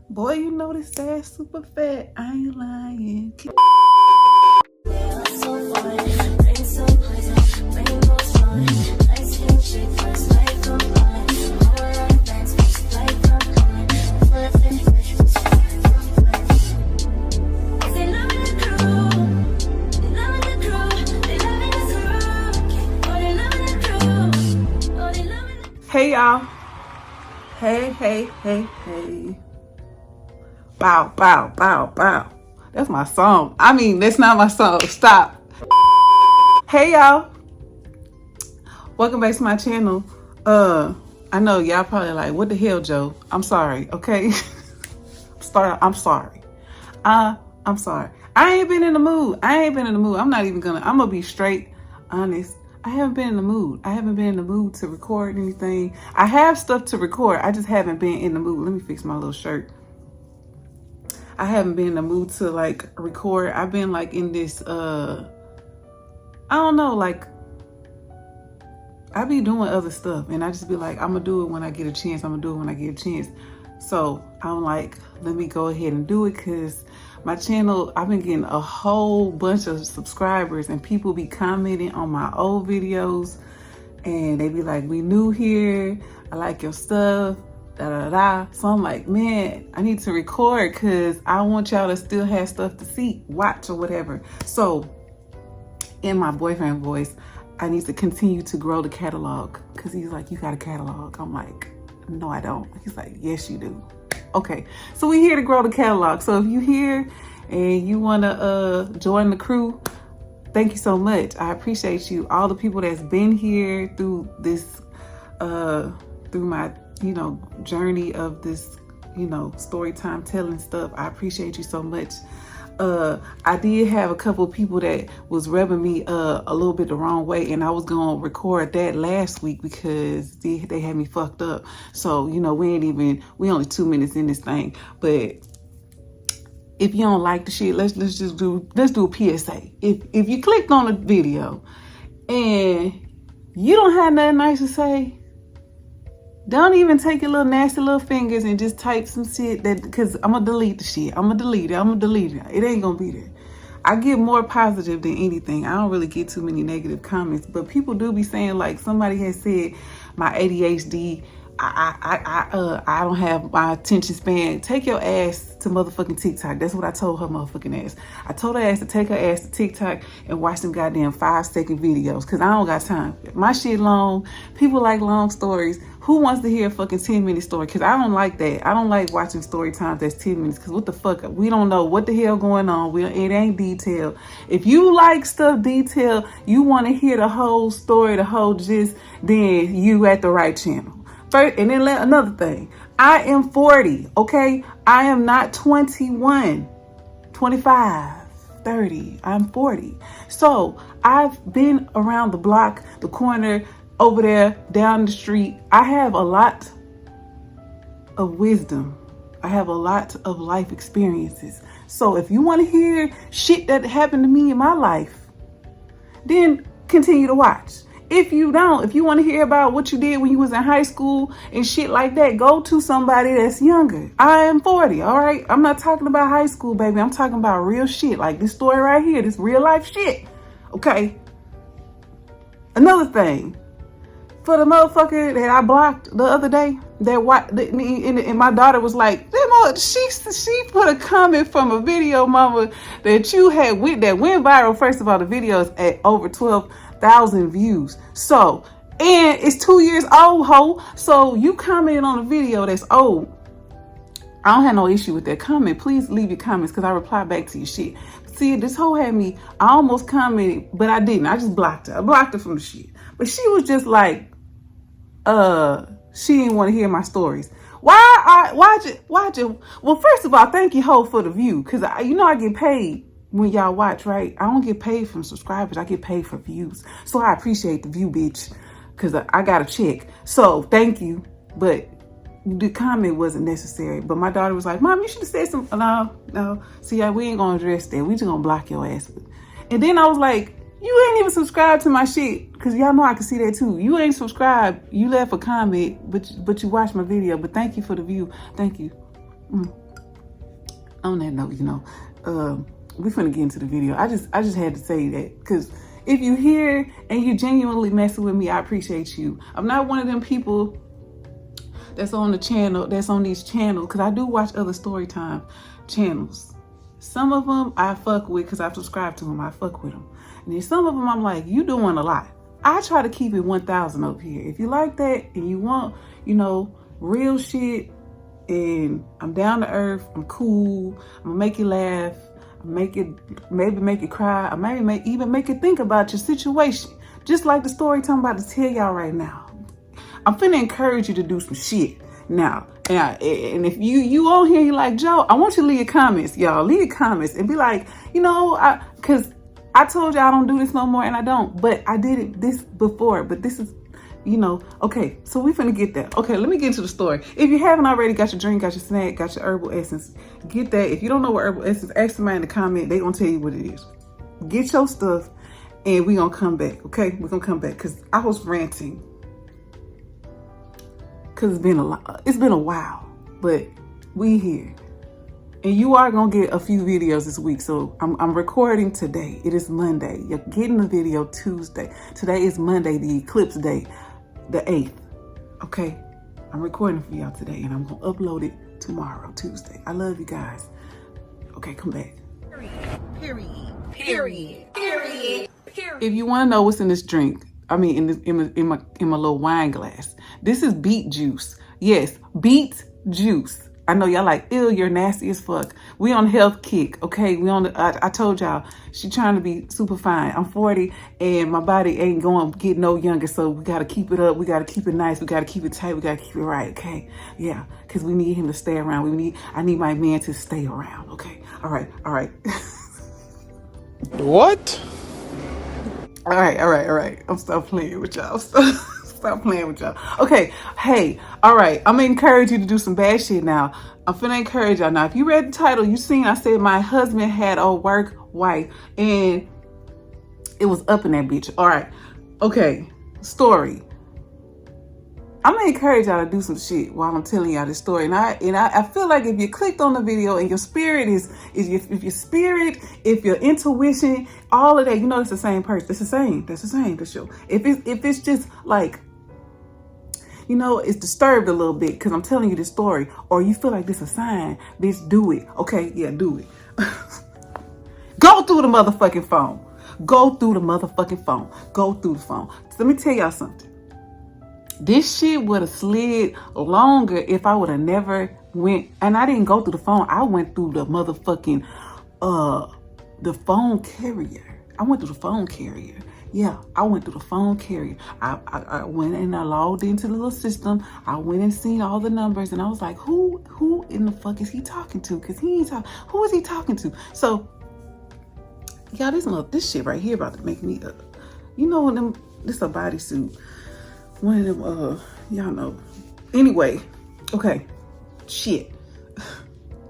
Boy, you know this ass super fat. I ain't lying. Hey y'all. Hey. Bow, bow, bow, bow. That's my song. I mean, that's not my song. Stop. Hey y'all. Welcome back to my channel. I know y'all probably like, what the hell, Joe? I'm sorry, okay? I'm sorry. I'm sorry. I ain't been in the mood. I'm gonna be straight honest. I haven't been in the mood. I haven't been in the mood to record anything. I have stuff to record. I just haven't been in the mood. Let me fix my little shirt. I haven't been in the mood to like record. I've been like in this, I don't know, like I be doing other stuff and I just be like, I'm gonna do it when I get a chance. So I'm like, let me go ahead and do it because my channel, I've been getting a whole bunch of subscribers and people be commenting on my old videos and they be like, we new here, I like your stuff, da da da. So I'm like, man, I need to record because I want y'all to still have stuff to see, watch or whatever. So in my boyfriend voice, I need to continue to grow the catalog because he's like, you got a catalog? I'm like, no, I don't. He's like, yes, you do. Okay, so we're here to grow the catalog. So if you're here and you want to join the crew, thank you so much. I appreciate you. All the people that's been here through this, through my, journey of this, story time telling stuff. I appreciate you so much. I did have a couple of people that was rubbing me a little bit the wrong way, and I was gonna record that last week because they had me fucked up. So we only 2 minutes in this thing. But if you don't like the shit, let's do a PSA. If you clicked on the video and you don't have nothing nice to say, don't even take your little nasty little fingers and just type some shit because I'm gonna delete the shit. I'm gonna delete it. It ain't gonna be there. I get more positive than anything. I don't really get too many negative comments, but people do be saying, like somebody has said, my ADHD, I don't have my attention span. Take your ass to motherfucking TikTok. That's what I told her motherfucking ass. I told her ass to take her ass to TikTok and watch them goddamn 5-second videos because I don't got time. My shit long. People like long stories. Who wants to hear a fucking 10-minute story? Because I don't like that. I don't like watching story times that's 10 minutes because what the fuck? We don't know what the hell going on. It ain't detailed. If you like stuff detailed, you want to hear the whole story, the whole gist, then you at the right channel. First, and then another thing. I am 40, okay? I am not 21, 25, 30. I'm 40. So I've been around the block, the corner, over there, down the street. I have a lot of wisdom. I have a lot of life experiences. So if you want to hear shit that happened to me in my life, then continue to watch. If you don't, if you want to hear about what you did when you was in high school and shit like that, go to somebody that's younger. I am 40, all right? I'm not talking about high school, baby. I'm talking about real shit, like this story right here, this real life shit, okay? Another thing, for the motherfucker that I blocked the other day, and my daughter was like, she put a comment from a video, mama, that you had that went viral. First of all, the video is at over 12,000 views. So, and it's 2 years old, ho. So you commented on a video that's old. I don't have no issue with that comment. Please leave your comments because I reply back to your shit. See, this hoe had me, I almost commented, but I didn't. I just blocked her. I blocked her from the shit. But she was just like, she didn't want to hear my stories. Why'd you? Well, first of all, thank you, ho, for the view. Because I get paid when y'all watch, right? I don't get paid from subscribers. I get paid for views. So I appreciate the view, bitch. Because I got a check. So thank you. But the comment wasn't necessary. But my daughter was like, Mom, you should have said something. No. See, we ain't going to address that. We just going to block your ass. And then I was like, you ain't even subscribed to my shit. Because y'all know I can see that too. You ain't subscribed. You left a comment, but you watched my video. But thank you for the view. Thank you. On that note, we finna get into the video. I just had to say that because if you here and you genuinely messing with me, I appreciate you. I'm not one of them people that's on the channel, that's on these channels, because I do watch other Storytime channels. Some of them I fuck with because I've subscribed to them. I fuck with them. And then some of them I'm like, you doing a lot. I try to keep it 1,000 up here. If you like that and you want, real shit, and I'm down to earth, I'm cool, I'm gonna make you laugh, maybe make you cry, or maybe even make you think about your situation. Just like the story I'm about to tell y'all right now. I'm finna encourage you to do some shit now. And if you on here, you're like, Joe, I want you to leave your comments, y'all. Leave your comments and be like, because I told y'all I don't do this no more, and I don't. But I did this before. But this is, okay. So we finna get that. Okay, let me get into the story. If you haven't already, got your drink, got your snack, got your herbal essence, get that. If you don't know what herbal essence, ask somebody in the comment. They gonna tell you what it is. Get your stuff, and we gonna come back. Okay, we're gonna come back because I was ranting. Because it's been a while, but we here. And you are going to get a few videos this week. So I'm recording today. It is Monday. You're getting the video Tuesday. Today is Monday, the eclipse day, the 8th. Okay? I'm recording for y'all today, and I'm going to upload it tomorrow, Tuesday. I love you guys. Okay, come back. Period. If you want to know what's in this drink, in my little wine glass, this is beet juice. Yes, beet juice. I know y'all like, ew, you're nasty as fuck. We on health kick, okay? I told y'all, she trying to be super fine. I'm 40 and my body ain't going to get no younger, so we got to keep it up. We got to keep it nice. We got to keep it tight. We got to keep it right, okay? Yeah, because we need him to stay around. I need my man to stay around, okay? All right. What? All right. I'm stop playing with y'all. Stop playing with y'all. Okay, hey, all right. I'm gonna encourage you to do some bad shit now. I'm finna encourage y'all now. If you read the title, you seen I said my husband had a work wife, and it was up in that bitch. All right, okay. Story. I'm gonna encourage y'all to do some shit while I'm telling y'all this story. And I feel like if you clicked on the video and your spirit if your intuition, all of that, it's the same person. It's the same. That's the same. That's your. If it's just like, it's disturbed a little bit because I'm telling you this story, or you feel like this a sign, bitch, do it. Okay, yeah, do it. Go through the motherfucking phone. Go through the motherfucking phone. Go through the phone. So let me tell y'all something. This shit would have slid longer if I would have never went, and I didn't go through the phone. I went through the motherfucking, the phone carrier. I went through the phone carrier. Yeah, I went through the phone carrier. I went and I logged into the little system. I went and seen all the numbers, and I was like, who in the fuck is he talking to? Because he ain't talking. Who is he talking to? So, y'all, this shit right here about to make me, this a bodysuit. One of them, y'all know. Anyway, okay, shit.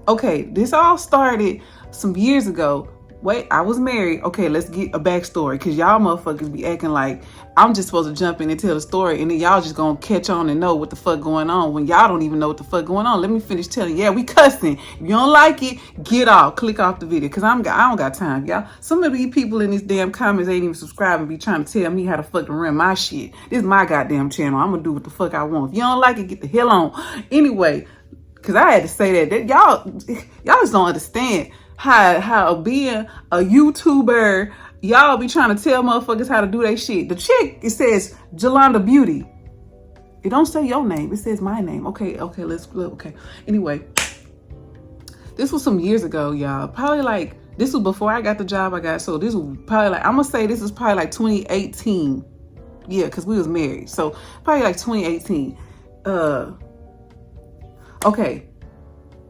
Okay, this all started some years ago. Wait, I was married. Okay, let's get a backstory, because y'all motherfuckers be acting like I'm just supposed to jump in and tell the story, and then y'all just gonna catch on and know what the fuck going on when y'all don't even know what the fuck going on. Let me finish telling you. Yeah, we cussing. If you don't like it, get off. Click off the video, because I don't got time, y'all. Some of these people in these damn comments ain't even subscribing, be trying to tell me how to fucking run my shit. This is my goddamn channel. I'm gonna do what the fuck I want. If you don't like it, get the hell on. Anyway, because I had to say that y'all just don't understand how being a YouTuber, y'all be trying to tell motherfuckers how to do their shit. The chick, it says Joelaundaglam. It don't say your name, it says my name. Okay, let's look. Okay, anyway, this was some years ago, y'all. Probably like, this was before I got the job I got. So this was probably like, I'm gonna say this is probably like 2018. Yeah, because we was married. So probably like 2018. Okay,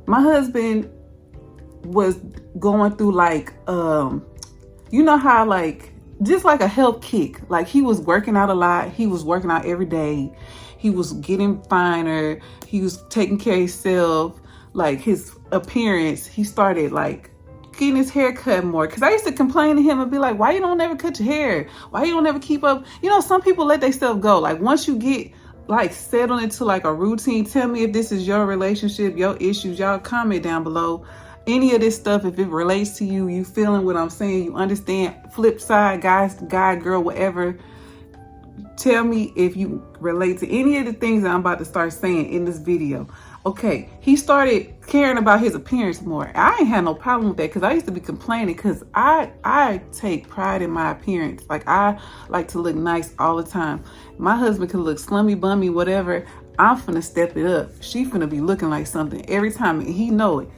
my husband was going through like, how like, just like a health kick. Like, he was working out a lot. He was working out every day. He was getting finer. He was taking care of himself, like his appearance. He started like getting his hair cut more. Cause I used to complain to him and be like, why you don't ever cut your hair? Why you don't ever keep up? Some people let themselves go. Like, once you get like settled into like a routine, tell me if this is your relationship, your issues, y'all comment down below. any of this stuff, if it relates to you, you feeling what I'm saying, you understand, flip side, guys, guy, girl, whatever, tell me if you relate to any of the things that I'm about to start saying in this video. Okay, he started caring about his appearance more. I ain't had no problem with that because I used to be complaining because I take pride in my appearance. Like, I like to look nice all the time. My husband can look slummy, bummy, whatever. I'm finna step it up. She finna be looking like something every time, and he know it.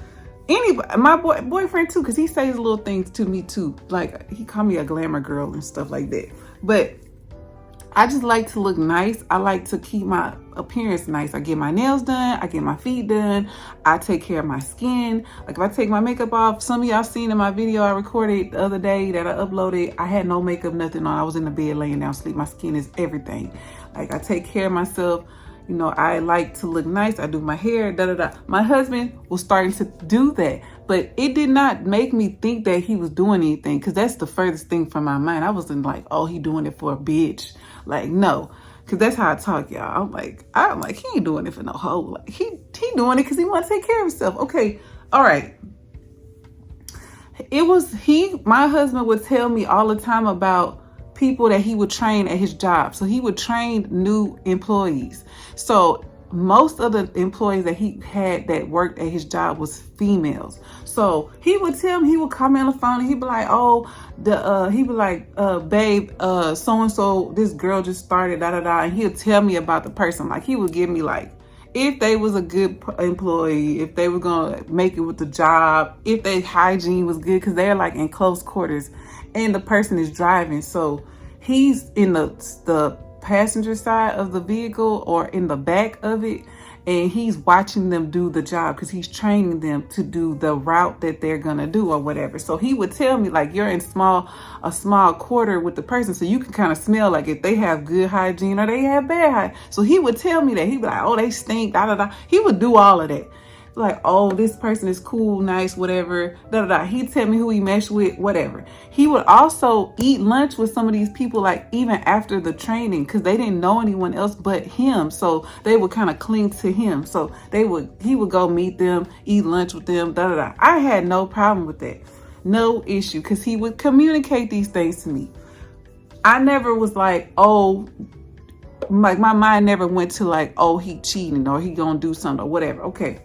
Anybody, my boyfriend too, because he says little things to me too. Like, he call me a glamour girl and stuff like that. But I just like to look nice. I like to keep my appearance nice. I get my nails done. I get my feet done. I take care of my skin. Like, if I take my makeup off, some of y'all seen in my video I recorded the other day that I uploaded, I had no makeup, nothing on. I was in the bed laying down sleep. My skin is everything. Like, I take care of myself. You know, I like to look nice. I do my hair, da-da-da. My husband was starting to do that, but it did not make me think that he was doing anything, because that's the furthest thing from my mind. I wasn't like, oh, he doing it for a bitch. Like, no, because that's how I talk, y'all. I'm like, he ain't doing it for no hoe. Like, he doing it because he want to take care of himself. Okay, all right. My husband would tell me all the time about people that he would train at his job. So he would train new employees. So most of the employees that he had that worked at his job was females. So he would tell me, he would call me on the phone and he'd be like, oh, he'd be like, babe, so-and-so, this girl just started, da-da-da. And he'll tell me about the person. Like, he would give me like, if they was a good employee, if they were gonna make it with the job, if their hygiene was good, because they're like in close quarters and the person is driving. So he's in the passenger side of the vehicle or in the back of it, and he's watching them do the job because he's training them to do the route that they're gonna do or whatever. So he would tell me, like, you're in a small quarter with the person, so you can kind of smell like if they have good hygiene or they have bad hygiene. So he would tell me that. He'd be like, oh, they stink, da da da. He would do all of that. Like, oh, this person is cool, nice, whatever, da da da. He'd tell me who he meshed with, whatever. He would also eat lunch with some of these people, like, even after the training, because they didn't know anyone else but him. So they would kind of cling to him. So he would go meet them, eat lunch with them, da da da. I had no problem with that. No issue, because he would communicate these things to me. I never was like, oh, like, my mind never went to like, oh, he cheating or he gonna do something or whatever. Okay.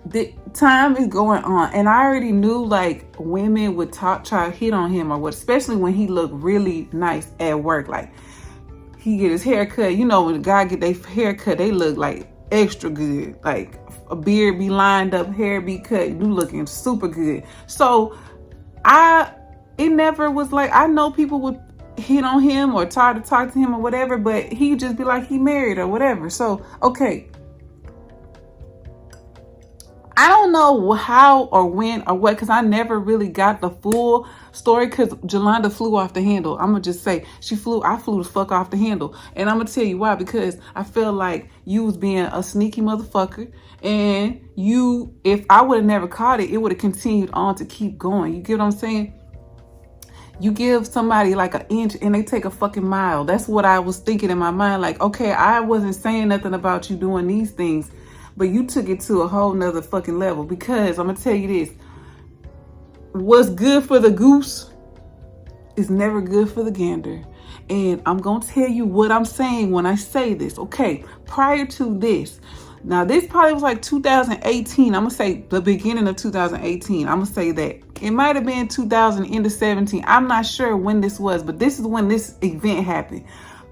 The time is going on, and I already knew, like, women would try to hit on him or what, especially when he looked really nice at work. Like, he get his hair cut. You know, when a guy get their hair cut, they look like extra good. Like, a beard be lined up, hair be cut, you looking super good. So it never was like, I know people would hit on him or try to talk to him or whatever, but he'd just be like, he married or whatever. So, okay. I don't know how or when or what, because I never really got the full story, because Joelonda flew off the handle. I'm going to just say I flew the fuck off the handle. And I'm going to tell you why, because I feel like you was being a sneaky motherfucker, and if I would have never caught it, it would have continued on to keep going. You get what I'm saying? You give somebody like an inch and they take a fucking mile. That's what I was thinking in my mind. Like, okay, I wasn't saying nothing about you doing these things, but you took it to a whole nother fucking level. Because I'm going to tell you this. What's good for the goose is never good for the gander. And I'm going to tell you what I'm saying when I say this. Okay, prior to this. Now, this probably was like 2018. I'm going to say the beginning of 2018. I'm going to say that. It might have been 2017. I'm not sure when this was, but this is when this event happened.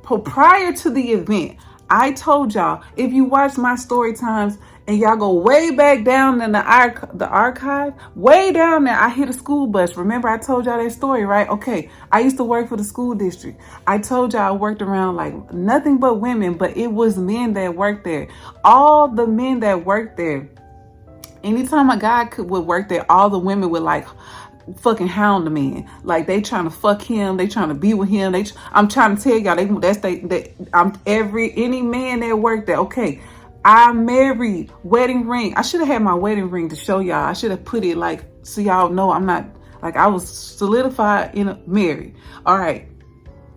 Prior to the event, I told y'all, if you watch my story times and y'all go way back down in the archive, way down there, I hit a school bus. Remember I told y'all that story, right? Okay, I used to work for the school district. I told y'all I worked around like nothing but women, but it was men that worked there. All the men that worked there, anytime a guy would work there, all the women would like fucking hound the man. Like, they trying to fuck him, they trying to be with him. I'm trying to tell y'all, any man that worked there. Okay, I married, wedding ring. I should have had my wedding ring to show y'all. I should have put it like, so y'all know I'm not, like, I was solidified in married. All right.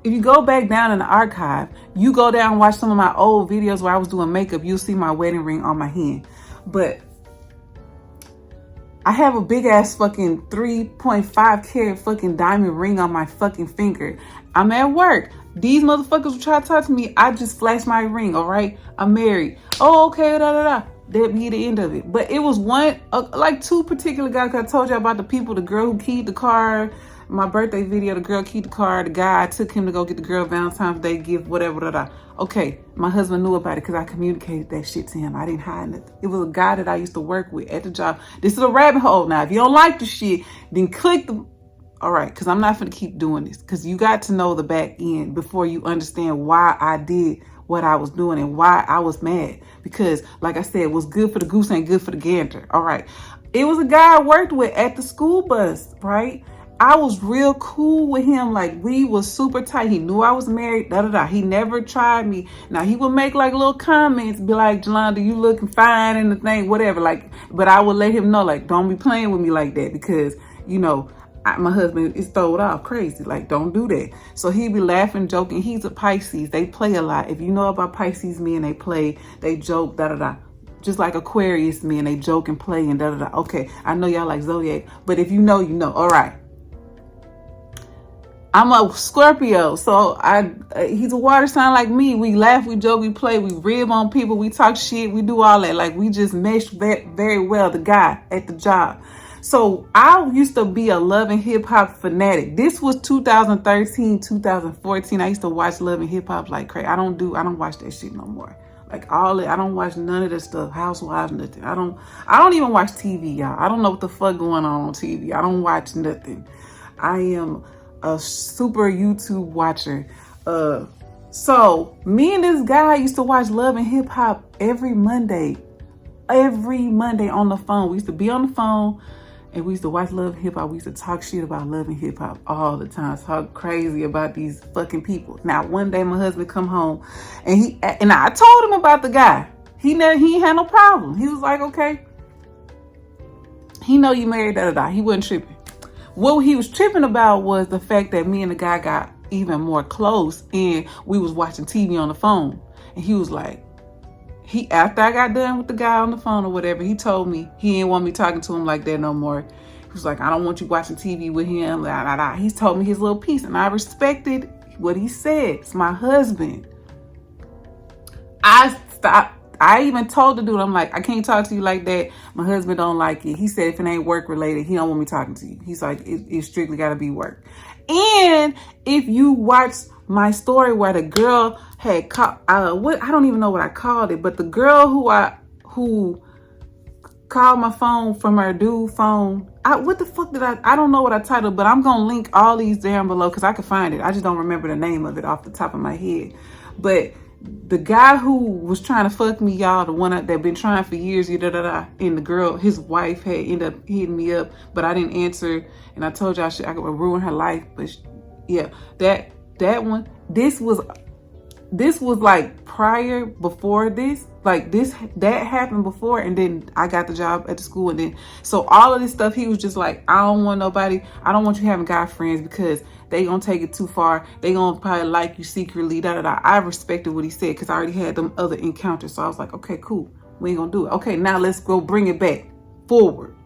If you go back down in the archive, you go down and watch some of my old videos where I was doing makeup, you'll see my wedding ring on my hand. But I have a big ass fucking 3.5 carat fucking diamond ring on my fucking finger. I'm at work. These motherfuckers will try to talk to me. I just flash my ring, all right? I'm married. Oh, okay, da da da. That'd be the end of it. But it was one, like two particular guys. I told you about the people, the girl who keyed the car, my birthday video, the girl keyed the car, the guy, I took him to go get the girl Valentine's Day gift, whatever, da da. Okay, my husband knew about it because I communicated that shit to him. I didn't hide nothing. It was a guy that I used to work with at the job. This is a rabbit hole now. If you don't like the shit, then click the... All right, because I'm not going to keep doing this, because you got to know the back end before you understand why I did what I was doing and why I was mad. Because, like I said, what's good for the goose ain't good for the gander. All right. It was a guy I worked with at the school bus, right? I was real cool with him. Like, we was super tight. He knew I was married, da da da. He never tried me. Now, he would make like little comments, be like, Joelonda, you looking fine and the thing, whatever. Like, but I would let him know, like, don't be playing with me like that, because, you know, my husband is throwed off crazy. Like, don't do that. So he'd be laughing, joking. He's a Pisces. They play a lot. If you know about Pisces men, they play, they joke, da da da. Just like Aquarius men, they joke and play and da da da. Okay, I know y'all like Zodiac, but if you know, you know. All right. I'm a Scorpio, so he's a water sign like me. We laugh, we joke, we play, we rib on people, we talk shit, we do all that. Like, we just mesh very well, the guy at the job. So I used to be a Love and Hip Hop fanatic. This was 2013, 2014. I used to watch Love and Hip Hop like crazy. I don't watch that shit no more. Like all that, I don't watch none of that stuff. Housewives, nothing. I don't even watch TV, y'all. I don't know what the fuck going on TV. I don't watch nothing. I am a super YouTube watcher. So me and this guy used to watch Love and Hip Hop every Monday on the phone. We used to be on the phone and we used to watch Love and Hip Hop. We used to talk shit about Love and Hip Hop all the time. Talk crazy about these fucking people. Now, one day my husband come home and I told him about the guy. He ain't had no problem. He was like, okay. He know you married, da da da. He wasn't tripping. What he was tripping about was the fact that me and the guy got even more close and we was watching TV on the phone. And he was like, after I got done with the guy on the phone or whatever, he told me he didn't want me talking to him like that no more. He was like, I don't want you watching TV with him. Blah, blah, blah. He told me his little piece and I respected what he said. It's my husband. I stopped. I even told the dude, I'm like, I can't talk to you like that. My husband don't like it. He said if it ain't work related, he don't want me talking to you. He's like, it strictly got to be work. And if you watch my story where the girl had called, I don't even know what I called it, but the girl who called my phone from her dude phone, what the fuck did I don't know what I titled, but I'm gonna link all these down below because I could find it. I just don't remember the name of it off the top of my head. But the guy who was trying to fuck me, y'all, the one that been trying for years, and the girl, his wife had ended up hitting me up, but I didn't answer, and I told y'all I could ruin her life. But yeah, that one, this was like prior, before this, like that happened before, and then I got the job at the school, and then so all of this stuff, he was just like, I don't want nobody, I don't want you having guy friends because they gonna take it too far. They gonna probably like you secretly, da da da. I respected what he said because I already had them other encounters. So I was like, okay, cool. We ain't gonna do it. Okay, now let's go bring it back forward.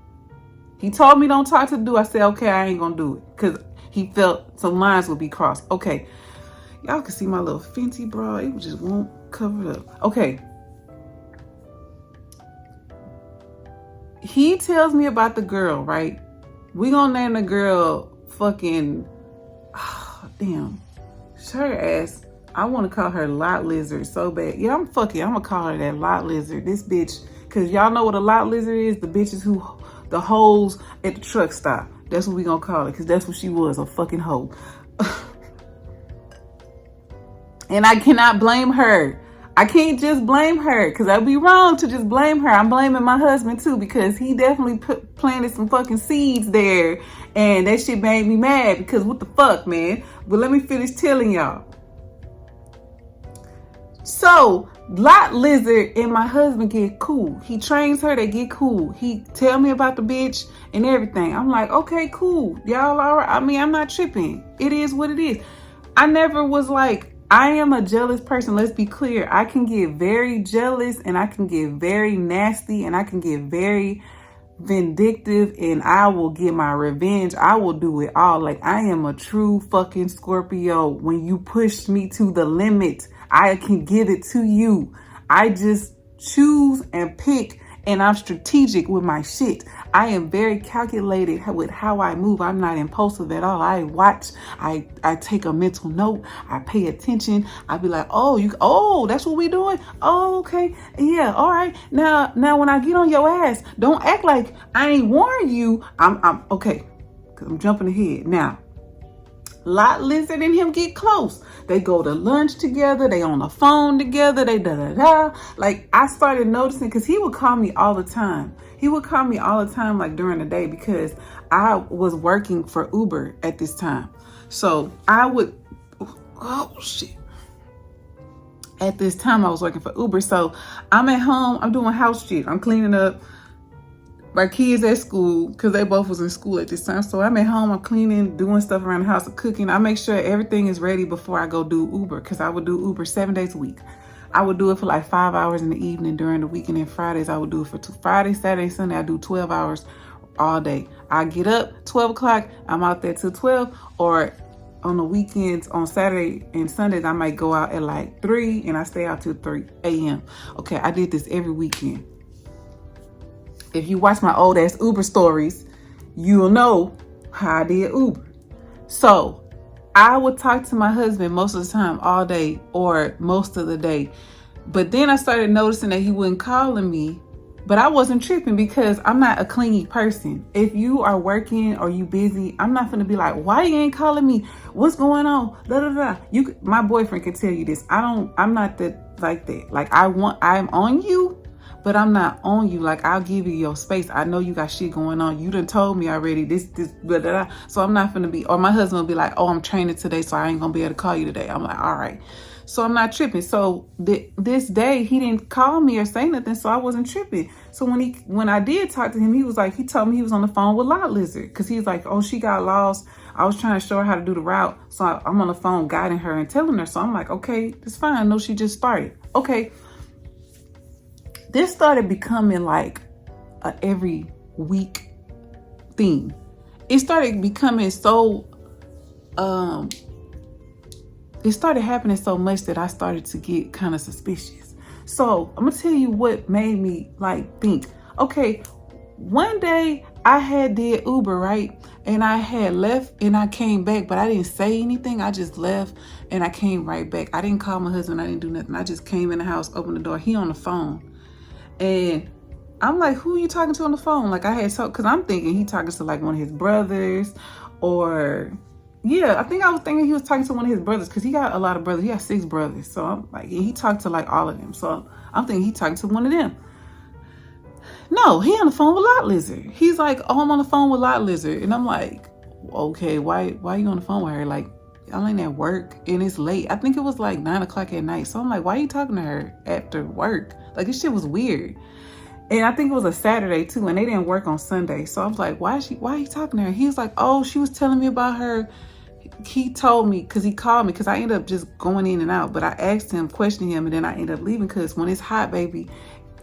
He told me don't talk to the dude. I said, okay, I ain't gonna do it because he felt some lines would be crossed. Okay, y'all can see my little Fenty bra. It just won't cover it up. Okay. He tells me about the girl, right? We gonna name the girl fucking... Oh, damn. Her ass. I want to call her lot lizard so bad. Yeah, I'm gonna call her that lot lizard. This bitch, because y'all know what a lot lizard is? The bitches who, the hoes at the truck stop. That's what we gonna call it, because that's what she was, a fucking hoe. And I cannot blame her. I can't just blame her because I'd be wrong to just blame her. I'm blaming my husband too because he definitely planted some fucking seeds there, and that shit made me mad because what the fuck, man. But let me finish telling y'all. So Lot Lizard and my husband get cool. He trains her, they get cool. He tell me about the bitch and everything. I'm like, okay, cool. Y'all all right? I mean, I'm not tripping. It is what it is. I never was like, I am a jealous person. Let's be clear. I can get very jealous and I can get very nasty and I can get very vindictive and I will get my revenge. I will do it all. Like, I am a true fucking Scorpio. When you push me to the limit, I can give it to you. I just choose and pick, and I'm strategic with my shit. I am very calculated with how I move. I'm not impulsive at all. I watch, I take a mental note, I pay attention. I be like, oh, that's what we doing? Oh, okay. Yeah, all right. Now when I get on your ass, don't act like I ain't warn you. I'm okay. Cause I'm jumping ahead. Now, Lot Lizard and him get close. They go to lunch together. They on the phone together. They da-da-da. Like, I started noticing, because he would call me all the time. He would call me all the time, like during the day, because I was working for Uber at this time. So I would, oh shit. At this time, I was working for Uber. So I'm at home. I'm doing house shit. I'm cleaning up. My kids at school, because they both was in school at this time. So I'm at home, I'm cleaning, doing stuff around the house, cooking. I make sure everything is ready before I go do Uber, because I would do Uber 7 days a week. I would do it for like 5 hours in the evening during the week, and then Fridays I would do it for Friday, Saturday, Sunday. I do 12 hours all day. I get up 12 o'clock, I'm out there till 12, or on the weekends, on Saturday and Sundays, I might go out at like 3 and I stay out till 3 a.m. Okay, I did this every weekend. If you watch my old ass Uber stories, you'll know how I did Uber. So I would talk to my husband most of the time, all day or most of the day. But then I started noticing that he wasn't calling me, but I wasn't tripping, because I'm not a clingy person. If you are working or you busy, I'm not gonna be like, why you ain't calling me? What's going on? Da, da, da. My boyfriend can tell you this. I'm not like that. Like, I'm on you, but I'm not on you. Like, I'll give you your space. I know you got shit going on. You done told me already this, blah, blah, blah. So I'm not gonna be, or my husband will be like, oh, I'm training today, so I ain't gonna be able to call you today. I'm like, all right. So I'm not tripping. So this day he didn't call me or say nothing, so I wasn't tripping. So when I did talk to him, he told me he was on the phone with Lot Lizard, because he's like, oh, she got lost. I was trying to show her how to do the route. So I'm on the phone guiding her and telling her. So I'm like, okay, it's fine. I know she just started. Okay. This started becoming like a every week thing. It started becoming so, it started happening so much that I started to get kind of suspicious. So I'm gonna tell you what made me like think, okay, one day I had did Uber, right? And I had left and I came back, but I didn't say anything. I just left and I came right back. I didn't call my husband. I didn't do nothing. I just came in the house, opened the door. He on the phone. And I'm like, who are you talking to on the phone? Like, I had talked, because I'm thinking he talking to like one of his brothers, or yeah, I think I was thinking he was talking to one of his brothers, because he got a lot of brothers. He got 6 brothers. So I'm like, he talked to like all of them. So I'm thinking he talking to one of them. No, he on the phone with Lot Lizard. He's like, oh, I'm on the phone with Lot Lizard. And I'm like, okay, why you on the phone with her? Like, I ain't at work and it's late. I think it was like 9 o'clock at night. So I'm like, why are you talking to her after work? Like, this shit was weird. And I think it was a Saturday too, and they didn't work on Sunday. So I was like, why are you talking to her? He was like, oh, she was telling me about her. He told me, because he called me, because I ended up just going in and out. But I asked him, questioning him, and then I ended up leaving, because when it's hot, baby,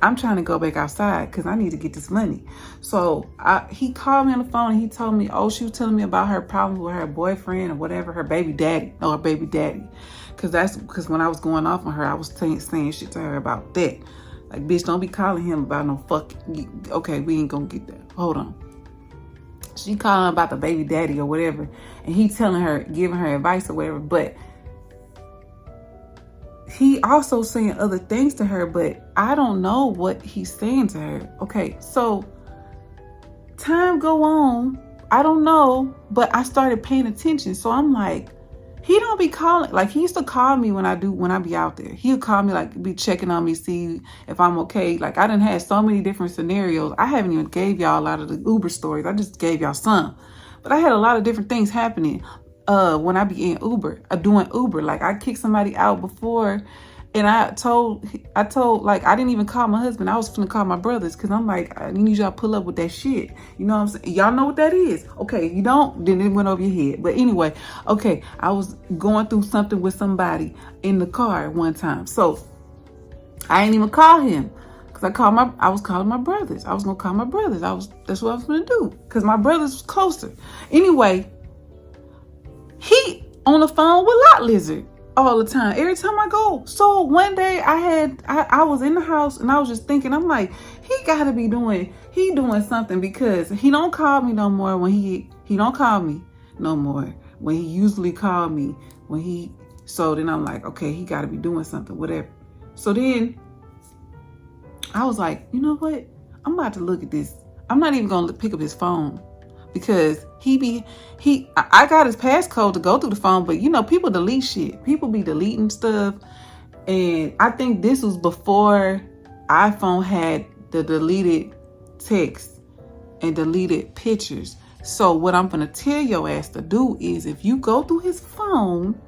I'm trying to go back outside because I need to get this money. So he called me on the phone and he told me, oh, she was telling me about her problems with her boyfriend or whatever, her baby daddy. Because when I was going off on her, I was saying shit to her about that. Like, bitch, don't be calling him about no fucking, okay, we ain't gonna get that. Hold on. She calling about the baby daddy or whatever. And he telling her, giving her advice or whatever. But he also saying other things to her, but I don't know what he's saying to her. Okay, so time go on. I don't know, but I started paying attention. So I'm like, he don't be calling. Like, he used to call me when I be out there. He'll call me, like, be checking on me, see if I'm okay. Like, I done had so many different scenarios. I haven't even gave y'all a lot of the Uber stories. I just gave y'all some. But I had a lot of different things happening when I be in Uber, doing Uber. Like, I kicked somebody out before, and I told, like, I didn't even call my husband. I was finna call my brothers, because I'm like, I need y'all to pull up with that shit. You know what I'm saying? Y'all know what that is. Okay, if you don't, then it went over your head. But anyway, okay, I was going through something with somebody in the car one time. So I didn't even call him, because Cause I was calling my brothers. I was gonna call my brothers. That's what I was gonna do. Cause my brothers was closer. Anyway, he on the phone with Lot Lizard all the time. Every time I go. So one day I was in the house and I was just thinking, I'm like, he gotta be doing something, because he don't call me no more when he don't call me no more when he usually called me so then I'm like, okay, he gotta be doing something, whatever. So then I was like, you know what? I'm about to look at this. I'm not even gonna pick up his phone, because I got his passcode to go through the phone, but people delete shit. People be deleting stuff. And I think this was before iPhone had the deleted text and deleted pictures. So what I'm gonna tell your ass to do is, if you go through his phone,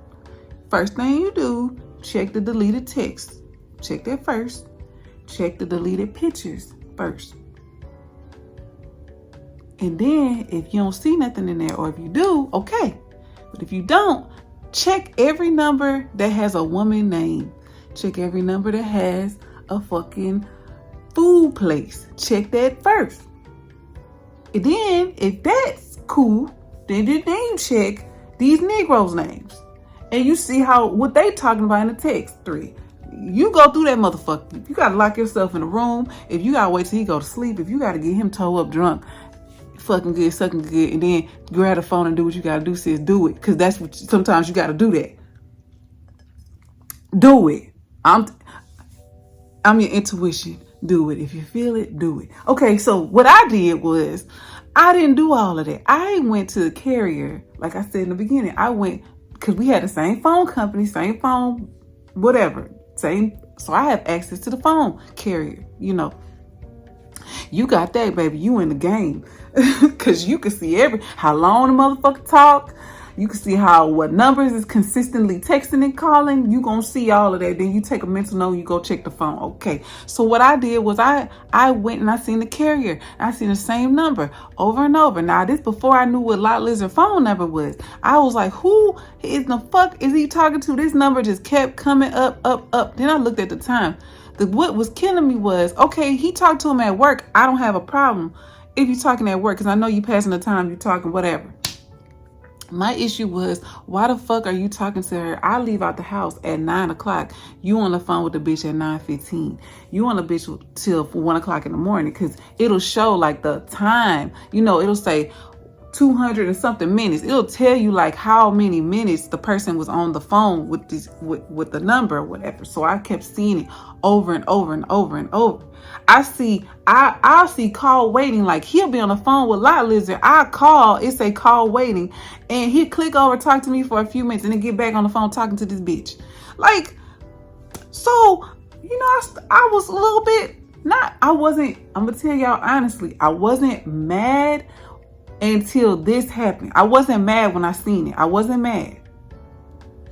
first thing you do, check the deleted text. Check that first. Check the deleted pictures first. And then if you don't see nothing in there, or if you do, okay. But if you don't, check every number that has a woman name. Check every number that has a fucking food place. Check that first. And then if that's cool, then you check these Negroes' names. And you see what they talking about in the text thread. You go through that motherfucker. If you gotta lock yourself in a room, if you gotta wait till he go to sleep, if you gotta get him towed up drunk, fucking good, sucking good, and then grab the phone and do what you gotta do, sis, do it. Cause that's what sometimes you gotta do that. Do it. I'm your intuition. Do it. If you feel it, do it. Okay, so what I did was, I didn't do all of that. I went to the carrier, like I said in the beginning. I went, because we had the same phone company, same phone, whatever. Same. So I have access to the phone carrier. You got that, baby. You in the game. Because you can see how long the motherfucker talk. You can see what numbers is consistently texting and calling. You gonna see all of that. Then you take a mental note. You go check the phone. Okay. So what I did was I went and I seen the carrier. I seen the same number over and over. Now this before I knew what Lot Lizard phone number was. I was like, who is the fuck is he talking to? This number just kept coming up, up, up. Then I looked at the time. What was killing me was, okay, he talked to him at work. I don't have a problem if you're talking at work, because I know you passing the time, you talking, whatever. My issue was, why the fuck are you talking to her? I leave out the house at 9 o'clock. You on the phone with the bitch at 9:15. You on the bitch till 1 o'clock in the morning, because it'll show like the time. It'll say 200 and something minutes. It'll tell you like how many minutes the person was on the phone with the number or whatever. So I kept seeing it over and over and over and over. I'll see call waiting. Like he'll be on the phone with Lot Lizard. I call, it say call waiting, and he'll click over, talk to me for a few minutes, and then get back on the phone talking to this bitch. Like, so I was a little bit I'm gonna tell y'all honestly, I wasn't mad until this happened. I wasn't mad when I seen it. I wasn't mad.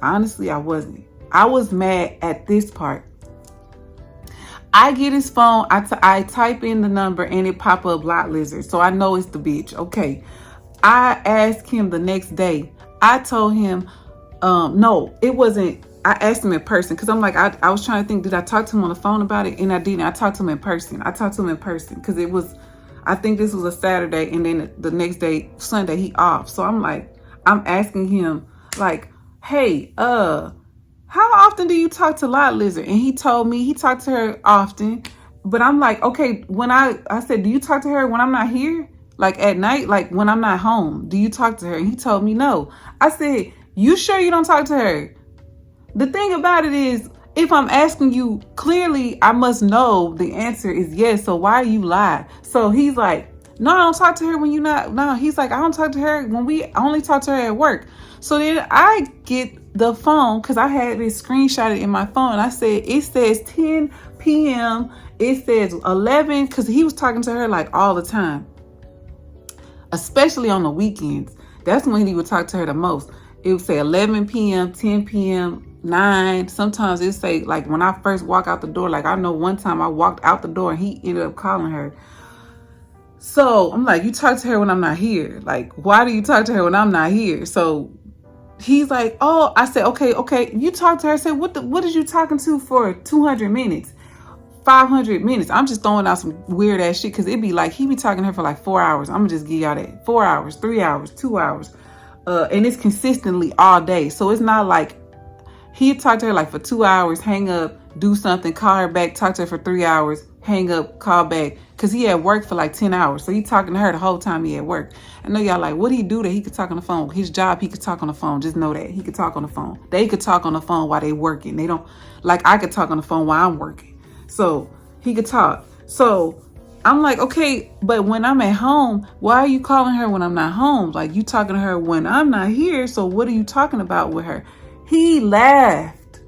Honestly, I wasn't. I was mad at this part. I get his phone. I type in the number and it pop up Lot Lizard. So I know it's the bitch. Okay. I asked him the next day. I told him, no, it wasn't. I asked him in person, because I'm like, I was trying to think, did I talk to him on the phone about it? And I didn't. I talked to him in person. Because it was, I think this was a Saturday, and then the next day, Sunday, he off. So I'm like, I'm asking him like, hey, how often do you talk to Lot Lizard? And he told me he talked to her often. But I'm like, okay, when I said, do you talk to her when I'm not here? Like at night, like when I'm not home, do you talk to her? And he told me no. I said, you sure you don't talk to her? The thing about it is, if I'm asking you, clearly I must know the answer is yes. So why you lie? So he's like, no, I don't talk to her when you're not. No, he's like, I don't talk to her when I only talk to her at work. So then I get the phone, because I had it screenshotted in my phone. I said, it says 10 p.m. It says 11, because he was talking to her like all the time, especially on the weekends. That's when he would talk to her the most. It would say 11 p.m., 10 p.m., 9. Sometimes it say like when I first walk out the door. Like I know one time I walked out the door and he ended up calling her. So I'm like, you talk to her when I'm not here. Like, why do you talk to her when I'm not here? So he's like, oh, I said, okay. You talk to her. I said, what is you talking to for 200 minutes? 500 minutes. I'm just throwing out some weird ass shit because it'd be like he be talking to her for like 4 hours. I'm gonna just give y'all that 4 hours, 3 hours, 2 hours, and it's consistently all day. So it's not like he'd talk to her like for 2 hours, hang up, do something, call her back, talk to her for 3 hours, hang up, call back, because he had work for like 10 hours. So he talking to her the whole time he at work. I know y'all like, what do he do that he could talk on the phone? His job, he could talk on the phone. Just know that. He could talk on the phone. They could talk on the phone while they working. They don't, like I could talk on the phone while I'm working. So he could talk. So I'm like, okay, but when I'm at home, why are you calling her when I'm not home? Like, you talking to her when I'm not here. So what are you talking about with her? He laughed.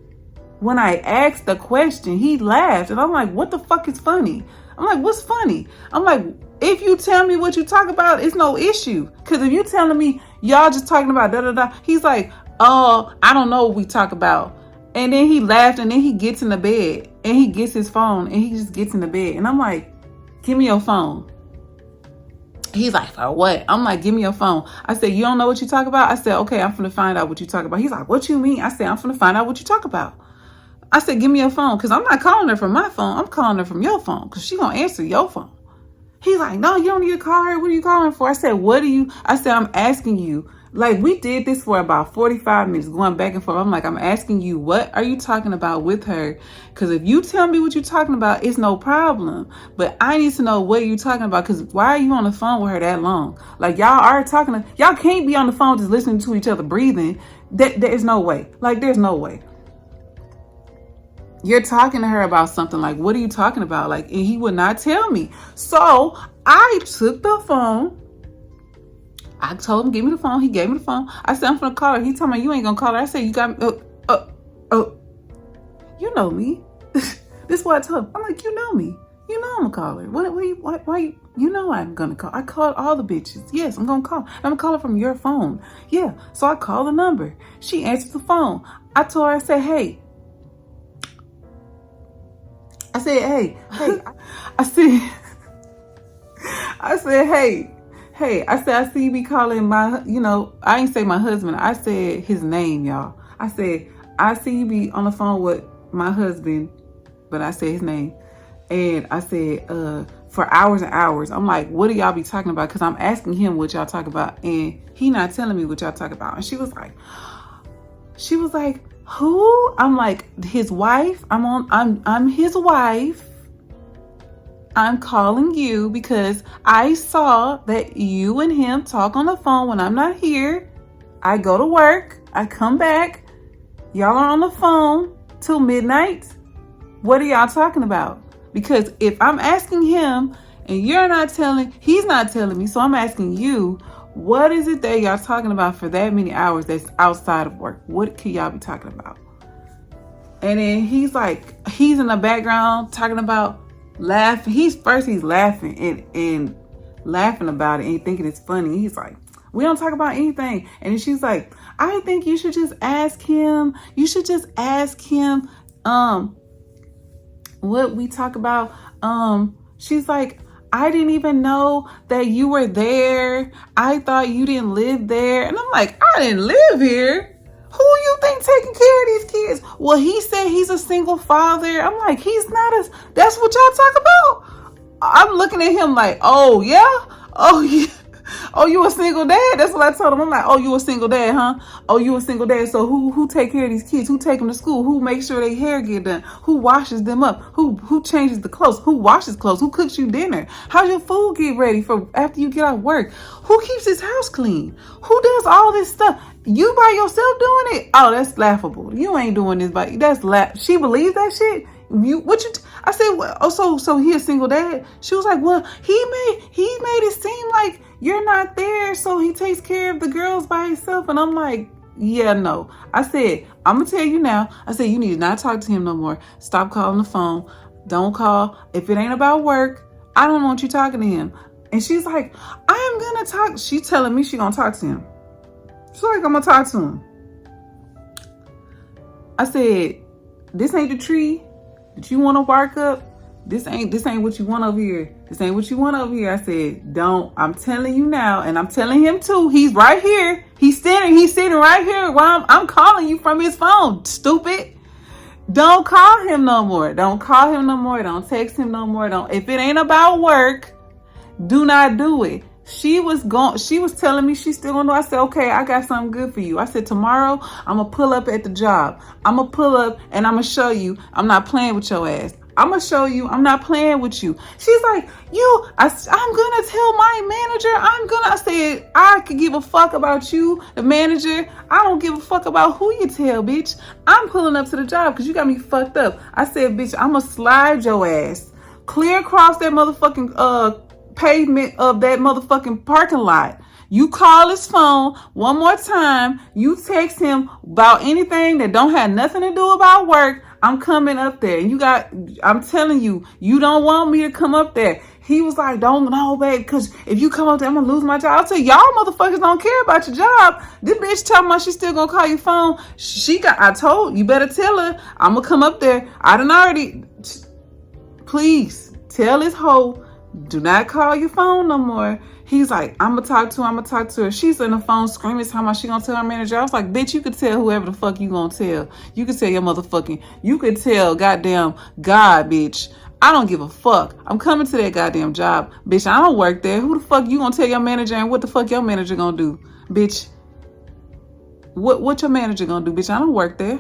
When I asked the question, he laughed. And I'm like, what the fuck is funny? I'm like, what's funny? I'm like, if you tell me what you talk about, it's no issue. Because if you telling me y'all just talking about da-da-da, he's like, oh, I don't know what we talk about. And then he laughed, and then he gets in the bed, and he gets his phone, and he just gets in the bed. And I'm like, give me your phone. He's like, for what? I'm like, give me your phone. I said, you don't know what you talk about? I said, okay, I'm finna find out what you talk about. He's like, what you mean? I said, I'm finna find out what you talk about. I said, give me your phone, because I'm not calling her from my phone. I'm calling her from your phone, because she gonna answer your phone. He's like, no, you don't need to call her. What are you calling for? I said, I said, I'm asking you. Like, we did this for about 45 minutes, going back and forth. I'm like, I'm asking you, what are you talking about with her? Because if you tell me what you're talking about, it's no problem. But I need to know what you're talking about, because why are you on the phone with her that long? Like, y'all are talking, y'all can't be on the phone just listening to each other breathing. There's no way. Like, there's no way. You're talking to her about something. Like, what are you talking about? Like, and he would not tell me. So I took the phone. I told him, give me the phone. He gave me the phone. I said, I'm gonna call her. He told me, you ain't gonna call her. I said, you got me. You know me. This is what I told him. I'm like, you know me. You know I'm gonna call her. Why you know I'm gonna call. I called all the bitches. Yes, I'm gonna call. I'm gonna call her from your phone. Yeah. So I called the number. She answered the phone. I told her, I said, hey. I said, hey. I said, hey. I said, I see you be calling my, I ain't say my husband. I said his name, y'all. I said, I see you be on the phone with my husband, but I said his name. And I said, for hours and hours. I'm like, what do y'all be talking about? Because I'm asking him what y'all talk about, and he not telling me what y'all talk about. And she was like, who? I'm like, his wife. I'm his wife. I'm calling you because I saw that you and him talk on the phone when I'm not here. I go to work. I come back. Y'all are on the phone till midnight. What are y'all talking about? Because if I'm asking him and he's not telling me, so I'm asking you, what is it that y'all talking about for that many hours that's outside of work? What can y'all be talking about? And then he's in the background talking about laughing. He's laughing and laughing about it and thinking it's funny. He's like, we don't talk about anything. And then she's like, I think you should just ask him. You should just ask him what we talk about. She's like, I didn't even know that you were there. I thought you didn't live there. And I'm like, I didn't live here. Who you think taking care of these kids? Well, he said he's a single father. I'm like, he's not that's what y'all talk about? I'm looking at him like, oh yeah? Oh yeah. Oh, you a single dad? That's what I told him. I'm like, oh, you a single dad, huh? Oh, you a single dad. So who take care of these kids? Who take them to school? Who makes sure their hair get done? Who washes them up? Who changes the clothes? Who washes clothes? Who cooks you dinner? How's your food get ready for after you get out of work? Who keeps his house clean? Who does all this stuff? You by yourself doing it? Oh, that's laughable. You ain't doing this She believes that shit? I said, well, oh, so he a single dad? She was like, well, he made it seem like you're not there, so he takes care of the girls by himself. And I'm like, yeah, no. I said, I'm gonna tell you now. I said, you need to not talk to him no more. Stop calling the phone. Don't call. If it ain't about work, I don't want you talking to him. And she's like, I'm gonna talk. She's telling me she gonna talk to him. She's like, I'm gonna talk to him. I said, this ain't the tree that you want to bark up. This ain't what you want over here. This ain't what you want over here. I said, I'm telling you now, and I'm telling him too. He's right here. He's sitting right here while I'm calling you from his phone, stupid. Don't call him no more. Don't call him no more. Don't text him no more. Don't. If it ain't about work, do not do it. She was telling me she's still gonna do. I said, okay, I got something good for you. I said, tomorrow I'm gonna pull up at the job. I'm gonna pull up and I'm gonna show you I'm not playing with your ass. I'm gonna show you I'm not playing with you. She's like, I'm gonna tell my manager. I said, I could give a fuck about you, the manager. I don't give a fuck about who you tell, bitch. I'm pulling up to the job because you got me fucked up. I said, bitch, I'm gonna slide your ass clear across that motherfucking pavement of that motherfucking parking lot. You call his phone one more time. You text him about anything that don't have nothing to do about work. I'm coming up there. I'm telling you, you don't want me to come up there. He was like, don't know, babe, because if you come up there, I'm going to lose my job. I'll tell y'all motherfuckers don't care about your job. This bitch talking about she still going to call your phone. I told you better tell her I'm going to come up there. I done already, please tell this hoe, do not call your phone no more. He's like, I'm gonna talk to her. She's on the phone screaming, how much she gonna tell her manager. I was like, bitch, you could tell whoever the fuck you gonna tell. You could tell your motherfucking, you could tell goddamn God, bitch. I don't give a fuck. I'm coming to that goddamn job. Bitch, I don't work there. Who the fuck you gonna tell your manager, and what the fuck your manager gonna do? Bitch, what your manager gonna do? Bitch, I don't work there.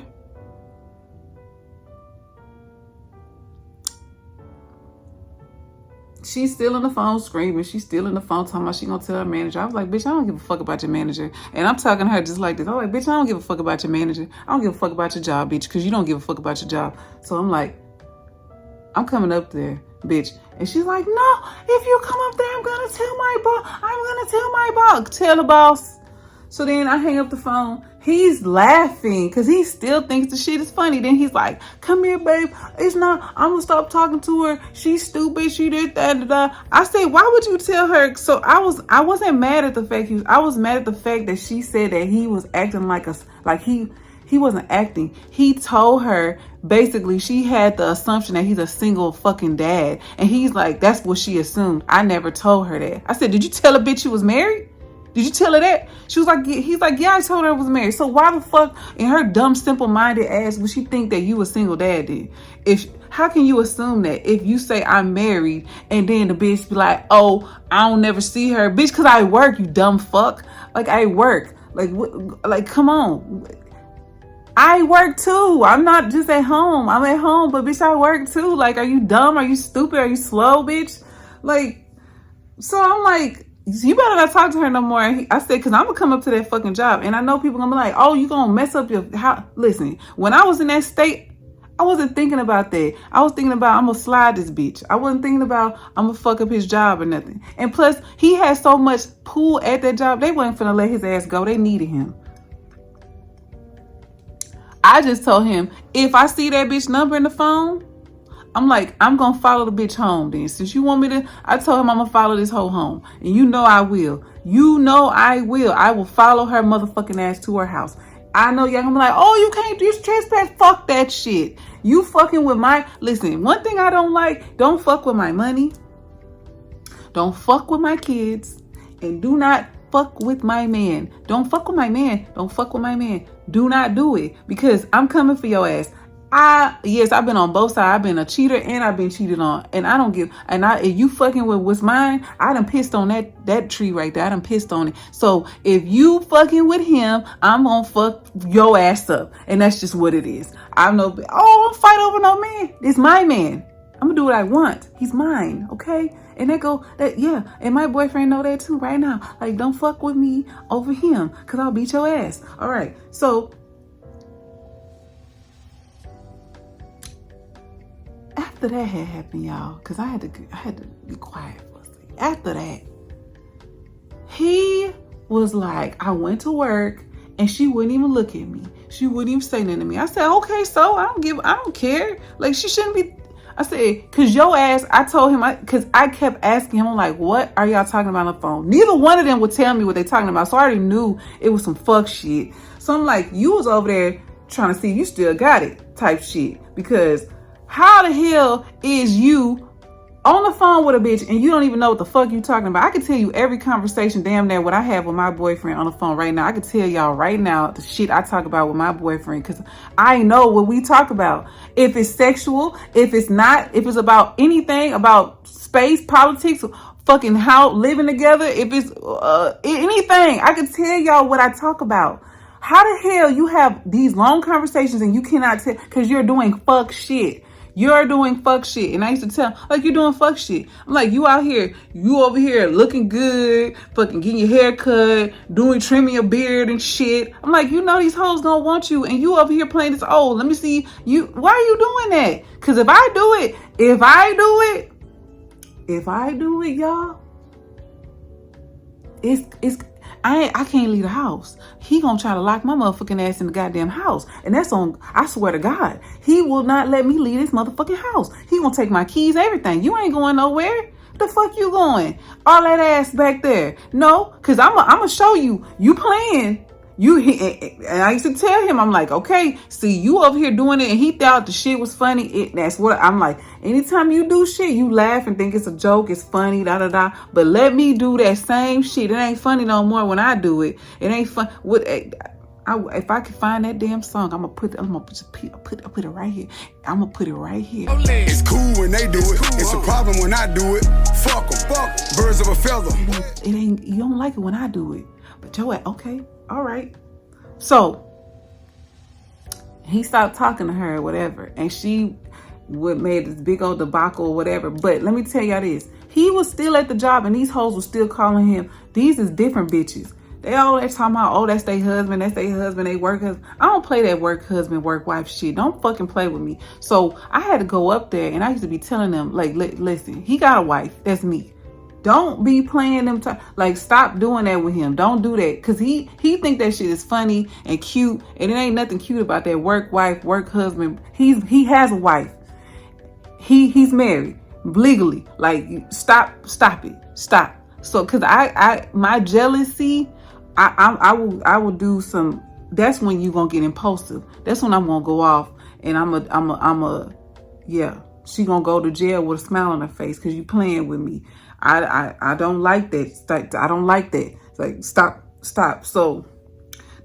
She's still on the phone screaming. She's still on the phone talking about she gonna tell her manager. I was like, bitch, I don't give a fuck about your manager. And I'm talking to her just like this. I'm like, bitch, I don't give a fuck about your manager. I don't give a fuck about your job, bitch, because you don't give a fuck about your job. So I'm like, I'm coming up there, bitch. And she's like, no, if you come up there, I'm gonna tell my boss. I'm gonna tell my boss. Tell the boss. So then I hang up the phone. He's laughing because he still thinks the shit is funny. Then he's like, come here, babe. It's not, I'm going to stop talking to her. She's stupid. She did that. I said, why would you tell her? So I wasn't mad at the fact I was mad at the fact that she said that he was acting like he wasn't acting. He told her, basically, she had the assumption that he's a single fucking dad. And he's like, that's what she assumed. I never told her that. I said, did you tell a bitch you was married? Did you tell her that? She was like, he's like, yeah, I told her I was married. So why the fuck in her dumb, simple-minded ass would she think that you a single dad then? How can you assume that if you say I'm married and then the bitch be like, oh, I don't never see her. Bitch, because I work, you dumb fuck. Like, I work. Like, come on. I work too. I'm not just at home. I'm at home, but bitch, I work too. Like, are you dumb? Are you stupid? Are you slow, bitch? Like, so I'm like, you better not talk to her no more. I said, because I'm going to come up to that fucking job. And I know people going to be like, oh, you going to mess up your house. Listen, when I was in that state, I wasn't thinking about that. I was thinking about, I'm going to slide this bitch. I wasn't thinking about, I'm going to fuck up his job or nothing. And plus, he had so much pull at that job, they wasn't finna let his ass go. They needed him. I just told him, if I see that bitch number in the phone, I'm like, I'm going to follow the bitch home then. Since you want me to, I told him I'm going to follow this hoe home. And you know I will. You know I will. I will follow her motherfucking ass to her house. I know y'all going to be like, oh, you can't do trespass. Fuck that shit. You fucking with listen, one thing I don't like, don't fuck with my money. Don't fuck with my kids. And do not fuck with my man. Don't fuck with my man. Don't fuck with my man. Do not do it. Because I'm coming for your ass. Yes, I've been on both sides. I've been a cheater and I've been cheated on. And I don't give, if you fucking with what's mine, I done pissed on that tree right there. I done pissed on it. So if you fucking with him, I'm gonna fuck your ass up. And that's just what it is. I'm don't fight over no man. It's my man. I'm gonna do what I want. He's mine, okay? And and my boyfriend know that too right now. Like, don't fuck with me over him, because I'll beat your ass. All right, so after that had happened, y'all, because I had to be quiet for a second. After that, he was like, I went to work and she wouldn't even look at me. She wouldn't even say nothing to me. I said, okay, so I don't care. Like, she shouldn't be. I said, cause your ass, I told him, cause I kept asking him, I'm like, what are y'all talking about on the phone? Neither one of them would tell me what they talking about. So I already knew it was some fuck shit. So I'm like, you was over there trying to see if you still got it type shit. Because how the hell is you on the phone with a bitch and you don't even know what the fuck you talking about. I can tell you every conversation damn near what I have with my boyfriend on the phone right now. I can tell y'all right now the shit I talk about with my boyfriend because I know what we talk about. If it's sexual, if it's not, if it's about anything, about space, politics, fucking how living together, if it's anything, I can tell y'all what I talk about. How the hell you have these long conversations and you cannot tell because you're doing fuck shit. You're doing fuck shit. And I used to tell, like, you're doing fuck shit. I'm like, you out here, you over here looking good, fucking getting your hair cut, trimming your beard and shit. I'm like, you know these hoes gonna want you and you over here playing this, oh, let me see you. Why are you doing that? Because if I do it, y'all, I can't leave the house. He gonna try to lock my motherfucking ass in the goddamn house. And that's on, I swear to God, he will not let me leave this motherfucking house. He gonna take my keys, everything. You ain't going nowhere. The fuck you going? All that ass back there. No, because I'm gonna show you. You playing. And I used to tell him, I'm like, okay, see, you over here doing it, and he thought the shit was funny. That's what I'm like. Anytime you do shit, you laugh and think it's a joke, it's funny, da da da. But let me do that same shit. It ain't funny no more when I do it. It ain't fun. If I can find that damn song, I'm gonna put it right here. I'm gonna put it right here. It's cool when they do it. It's a problem when I do it. Fuck 'em. Birds of a feather. It ain't. You don't like it when I do it, but okay. All right. So he stopped talking to her or whatever. And she made this big old debacle or whatever. But let me tell y'all this. He was still at the job and these hoes were still calling him. These is different bitches. They always talking about, oh, that's their husband, they work husband. I don't play that work husband, work wife shit. Don't fucking play with me. So I had to go up there and I used to be telling them, like, listen, he got a wife. That's me. Don't be playing them. Like, stop doing that with him. Don't do that. Because he think that shit is funny and cute. And it ain't nothing cute about that work wife, work husband. He has a wife. He's married legally. Like, stop it. Stop. So, because my jealousy, I will do some. That's when you gonna get impulsive. That's when I'm gonna go off and yeah. She gonna go to jail with a smile on her face because you playing with me. I don't like that. I don't like that. It's like, stop. So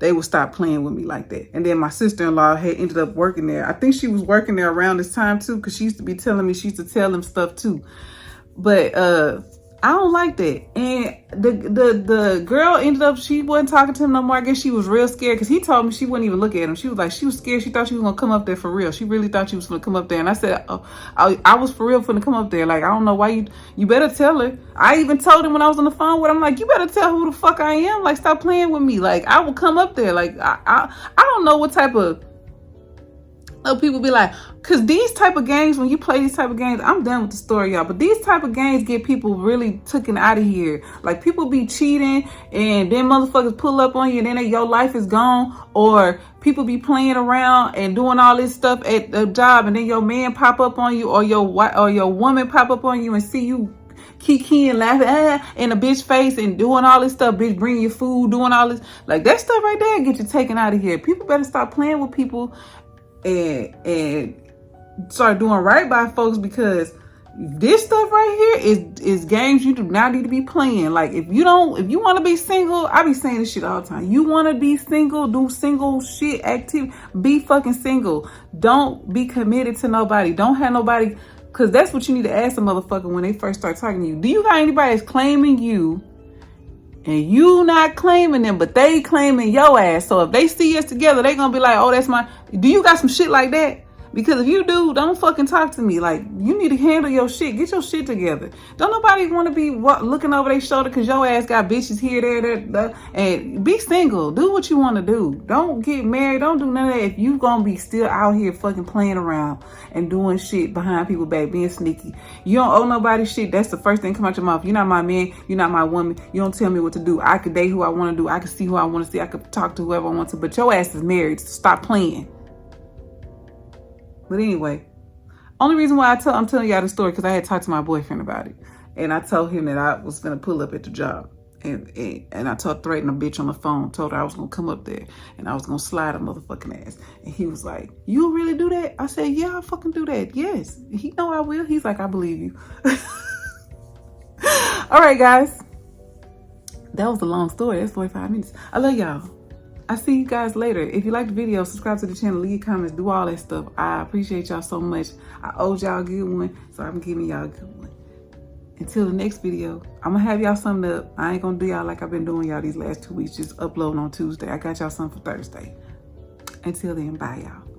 they would stop playing with me like that. And then my sister-in-law had ended up working there. I think she was working there around this time too, because she used to be telling me, she used to tell them stuff too. But I don't like that. And the girl ended up, she wasn't talking to him no more. I guess she was real scared because he told me she wouldn't even look at him. She was like, she was scared. She thought she was going to come up there for real. She really thought she was going to come up there. And I said, oh, I was for real finna come up there. Like, I don't know why you better tell her. I even told him when I was on the phone with him, like, you better tell who the fuck I am. Like, stop playing with me. Like, I will come up there. Like, I don't know what type of people be like, because these type of games, when you play these type of games, I'm done with the story, y'all, but these type of games get people really taken out of here. Like, people be cheating and then motherfuckers pull up on you and then your life is gone. Or people be playing around and doing all this stuff at the job and then your man pop up on you or your woman pop up on you and see you kikiing, laughing in a bitch face and doing all this stuff, bitch, bringing your food, doing all this. Like, that stuff right there get you taken out of here. People better stop playing with people and start doing right by folks, because this stuff right here is games you do not need to be playing. Like, if you want to be single, I be saying this shit all the time. You want to be single, do single shit activity, be fucking single. Don't be committed to nobody. Don't have nobody, because that's what you need to ask a motherfucker when they first start talking to you. Do you got anybody that's claiming you and you not claiming them, but they claiming your ass? So if they see us together, they gonna be like, oh, that's my, do you got some shit like that? Because if you do, don't fucking talk to me. Like, you need to handle your shit. Get your shit together. Don't nobody want to be looking over their shoulder because your ass got bitches here, there. And be single. Do what you want to do. Don't get married. Don't do none of that if you going to be still out here fucking playing around and doing shit behind people's back, being sneaky. You don't owe nobody shit. That's the first thing come out your mouth. You're not my man. You're not my woman. You don't tell me what to do. I could date who I want to do. I could see who I want to see. I could talk to whoever I want to. But your ass is married. So stop playing. But anyway, only reason why I'm telling y'all the story because I had talked to my boyfriend about it. And I told him that I was going to pull up at the job. And I threatened a bitch on the phone, told her I was gonna come up there and I was gonna slide a motherfucking ass. And he was like, "You really do that?" I said, "Yeah, I fucking do that. Yes." He know I will. He's like, "I believe you." All right, guys. That was a long story. That's 45 minutes. I love y'all. I see you guys later. If you like the video, subscribe to the channel, leave comments, do all that stuff. I appreciate y'all so much. I owed y'all a good one, so I'm giving y'all a good one. Until the next video, I'm gonna have y'all something up. I ain't gonna do y'all like I've been doing y'all these last 2 weeks, just uploading on Tuesday. I got y'all something for Thursday. Until then, bye y'all.